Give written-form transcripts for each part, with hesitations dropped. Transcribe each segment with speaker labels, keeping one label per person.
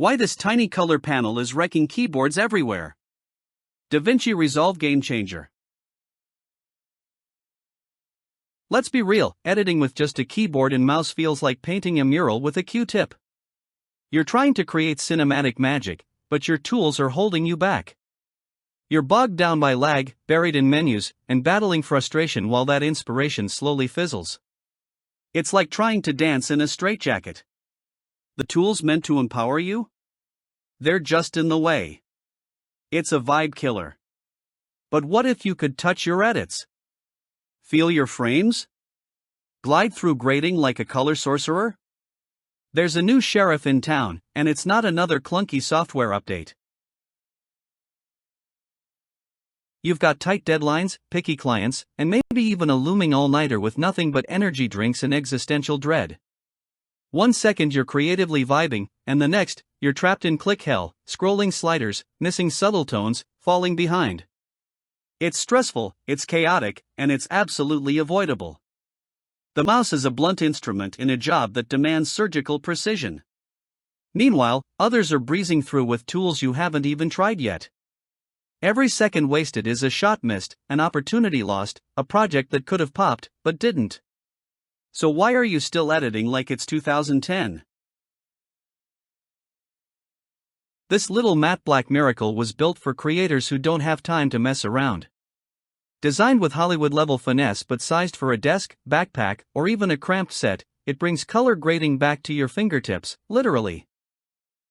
Speaker 1: Why this tiny color panel is wrecking keyboards everywhere. DaVinci Resolve Game Changer. Let's be real, editing with just a keyboard and mouse feels like painting a mural with a Q-tip. You're trying to create cinematic magic, but your tools are holding you back. You're bogged down by lag, buried in menus, and battling frustration while that inspiration slowly fizzles. It's like trying to dance in a straitjacket. The tools meant to empower you? They're just in the way. It's a vibe killer. But what if you could touch your edits? Feel your frames? Glide through grading like a color sorcerer? There's a new sheriff in town, and it's not another clunky software update. You've got tight deadlines, picky clients, and maybe even a looming all-nighter with nothing but energy drinks and existential dread. 1 second you're creatively vibing, and the next, you're trapped in click hell, scrolling sliders, missing subtle tones, falling behind. It's stressful, it's chaotic, and it's absolutely avoidable. The mouse is a blunt instrument in a job that demands surgical precision. Meanwhile, others are breezing through with tools you haven't even tried yet. Every second wasted is a shot missed, an opportunity lost, a project that could have popped, but didn't. So why are you still editing like it's 2010? This little matte black miracle was built for creators who don't have time to mess around. Designed with Hollywood-level finesse but sized for a desk, backpack, or even a cramped set, it brings color grading back to your fingertips, literally.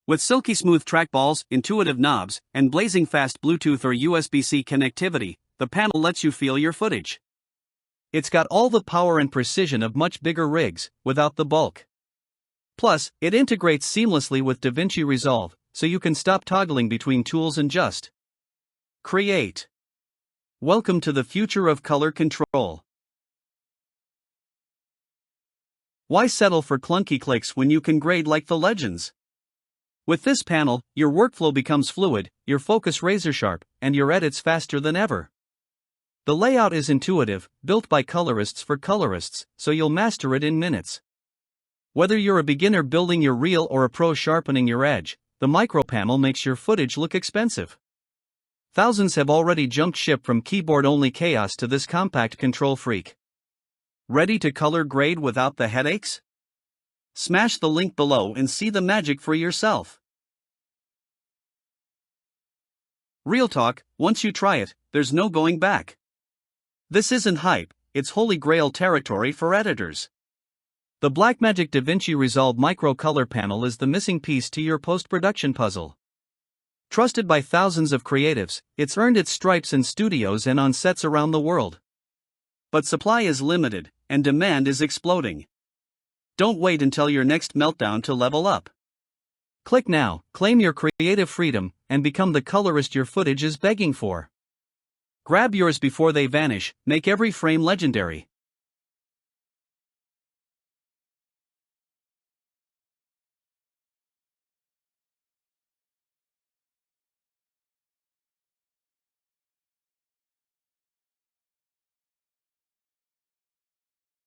Speaker 1: With silky smooth trackballs, intuitive knobs, and blazing fast Bluetooth or USB-C connectivity, the panel lets you feel your footage. It's got all the power and precision of much bigger rigs, without the bulk. Plus, it integrates seamlessly with DaVinci Resolve, so you can stop toggling between tools and just create. Welcome to the future of color control. Why settle for clunky clicks when you can grade like the legends? With this panel, your workflow becomes fluid, your focus razor sharp, and your edits faster than ever. The layout is intuitive, built by colorists for colorists, so you'll master it in minutes. Whether you're a beginner building your reel or a pro sharpening your edge, the micro panel makes your footage look expensive. Thousands have already jumped ship from keyboard-only chaos to this compact control freak. Ready to color grade without the headaches? Smash the link below and see the magic for yourself. Real talk, once you try it, there's no going back. This isn't hype, it's holy grail territory for editors. The Blackmagic DaVinci Resolve Micro Color Panel is the missing piece to your post-production puzzle. Trusted by thousands of creatives, it's earned its stripes in studios and on sets around the world. But supply is limited, and demand is exploding. Don't wait until your next meltdown to level up. Click now, claim your creative freedom, and become the colorist your footage is begging for. Grab yours before they vanish, make every frame legendary.